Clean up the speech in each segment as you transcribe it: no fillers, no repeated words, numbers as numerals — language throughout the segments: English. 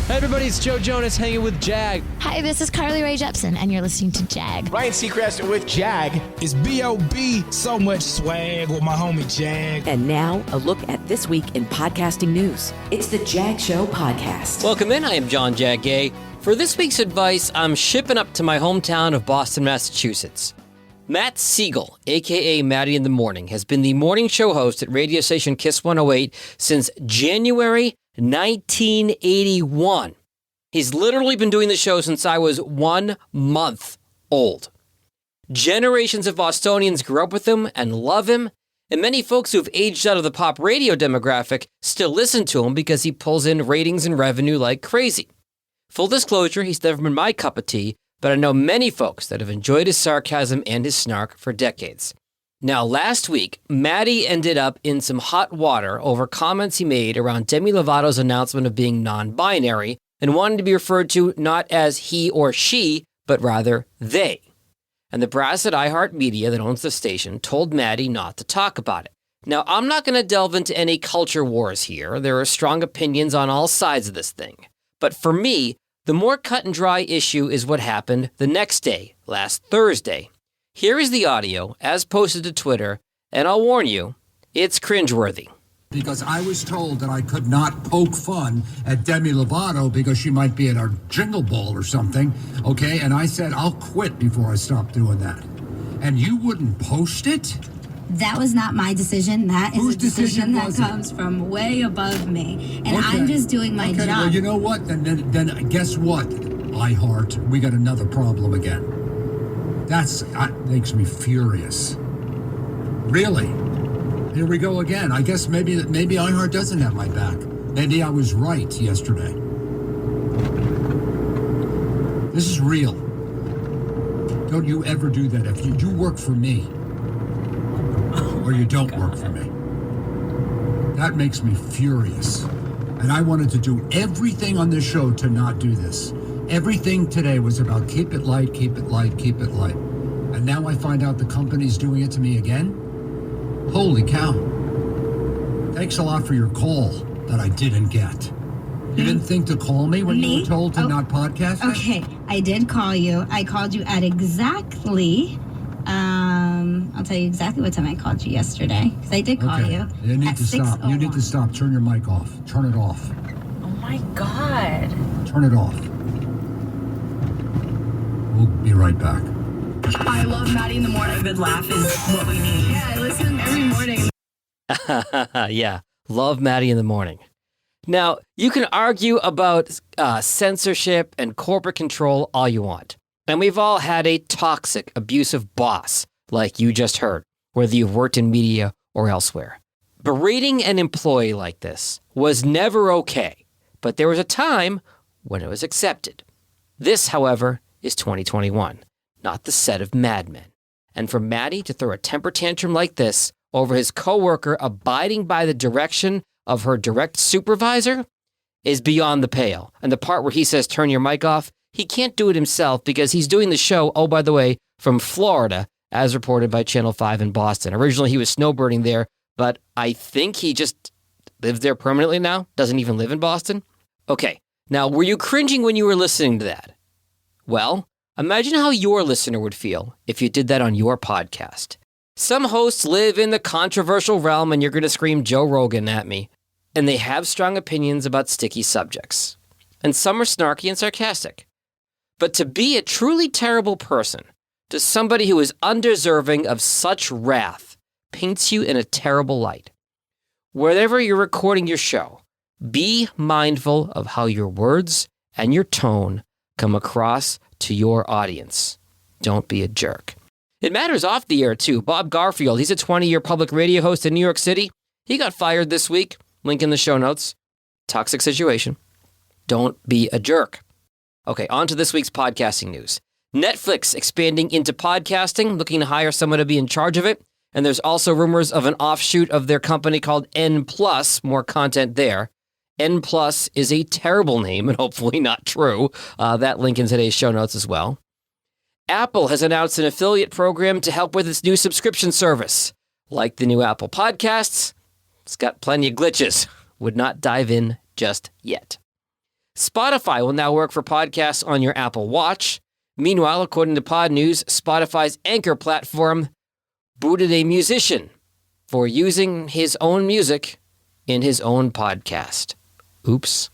Hey everybody, it's Joe Jonas hanging with Jag. Hi, this is Carly Rae Jepsen, and you're listening to Jag. Ryan Seacrest with Jag. It's B.O.B. So much swag with my homie Jag. And now, a look at this week in podcasting news. It's the Jag Show podcast. Welcome in, I am John Jag Gay. For this week's advice, I'm shipping up to my hometown of Boston, Massachusetts. Matt Siegel, a.k.a. Matty In the Morning, has been the morning show host at radio station Kiss 108 since January 1981. He's literally been doing the show since I was 1 month old. Generations of Bostonians grew up with him and love him, and many folks who've aged out of the pop radio demographic still listen to him because he pulls in ratings and revenue like crazy. Full disclosure, he's never been my cup of tea, but I know many folks that have enjoyed his sarcasm and his snark for decades. Now, last week, Matty ended up in some hot water over comments he made around Demi Lovato's announcement of being non-binary and wanted to be referred to not as he or she, but rather they. And the brass at iHeartMedia that owns the station told Matty not to talk about it. Now, I'm not going to delve into any culture wars here. There are strong opinions on all sides of this thing. But for me, the more cut and dry issue is what happened the next day, last Thursday. Here is the audio, as posted to Twitter, and I'll warn you, it's cringeworthy. Because I was told that I could not poke fun at Demi Lovato because she might be in a jingle ball or something, okay? And I said, I'll quit before I stop doing that. And you wouldn't post it? That was not my decision. That is Whose a decision that was it? comes from way above me. And Okay. I'm just doing my job. Well, you know what? Then guess what, iHeart? We got another problem again. That makes me furious. Really? Here we go again. I guess maybe iHeart doesn't have my back. Maybe I was right yesterday. This is real. Don't you ever do that. If you work for me, or you don't work for me. That makes me furious. And I wanted to do everything on this show to not do this. Everything today was about keep it light, keep it light, keep it light. And now I find out the company's doing it to me again? Holy cow. Thanks a lot for your call that I didn't get. You didn't think to call me when you were told to not podcast? Okay, I did call you. I called you at exactly, I'll tell you exactly what time I called you yesterday. Because I did call you. You need at to stop. You need to 6:01. stop. Turn your mic off. Turn it off. Oh my God. Turn it off. We'll be right back. I love Matty in the Morning. A good laugh is what we need. Yeah, I listen every morning. Yeah, love Matty In the Morning. Now, you can argue about censorship and corporate control all you want. And we've all had a toxic, abusive boss, like you just heard, whether you've worked in media or elsewhere. Berating an employee like this was never okay, but there was a time when it was accepted. This, however, is 2021, not the set of Mad Men. And for Matty to throw a temper tantrum like this over his coworker abiding by the direction of her direct supervisor is beyond the pale. And the part where he says, turn your mic off, he can't do it himself because he's doing the show, oh, by the way, from Florida, as reported by Channel 5 in Boston. Originally, he was snowbirding there, but I think he just lives there permanently now, doesn't even live in Boston. Okay, now, were you cringing when you were listening to that? Well, imagine how your listener would feel if you did that on your podcast. Some hosts live in the controversial realm, and you're going to scream Joe Rogan at me, and they have strong opinions about sticky subjects. And some are snarky and sarcastic. But to be a truly terrible person, to somebody who is undeserving of such wrath, paints you in a terrible light. Wherever you're recording your show, be mindful of how your words and your tone come across to your audience. Don't be a jerk. It matters off the air, too. Bob Garfield, he's a 20-year public radio host in New York City. He got fired this week. Link in the show notes. Toxic situation. Don't be a jerk. Okay, on to this week's podcasting news. Netflix expanding into podcasting, looking to hire someone to be in charge of it. And there's also rumors of an offshoot of their company called N+, more content there. N+ is a terrible name and hopefully not true. That link in today's show notes as well. Apple has announced an affiliate program to help with its new subscription service. Like the new Apple Podcasts, it's got plenty of glitches. Would not dive in just yet. Spotify will now work for podcasts on your Apple Watch. Meanwhile, according to Pod News, Spotify's Anchor platform booted a musician for using his own music in his own podcast. Oops.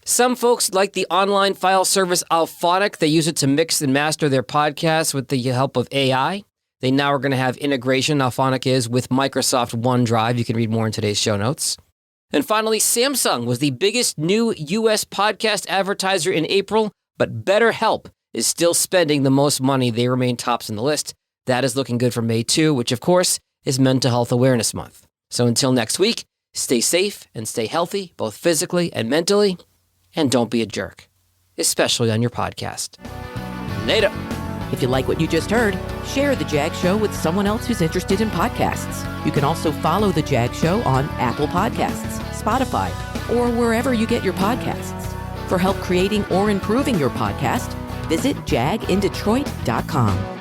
Some folks like the online file service Alphonic. They use it to mix and master their podcasts with the help of AI. They now are going to have integration, Alphonic is, with Microsoft OneDrive. You can read more in today's show notes. And finally, Samsung was the biggest new U.S. podcast advertiser in April, but BetterHelp is still spending the most money. They remain tops in the list. That is looking good for May 2, which of course is Mental Health Awareness Month. So until next week, stay safe and stay healthy, both physically and mentally. And don't be a jerk, especially on your podcast. Later. If you like what you just heard, share The Jag Show with someone else who's interested in podcasts. You can also follow The Jag Show on Apple Podcasts, Spotify, or wherever you get your podcasts. For help creating or improving your podcast, visit jagindetroit.com.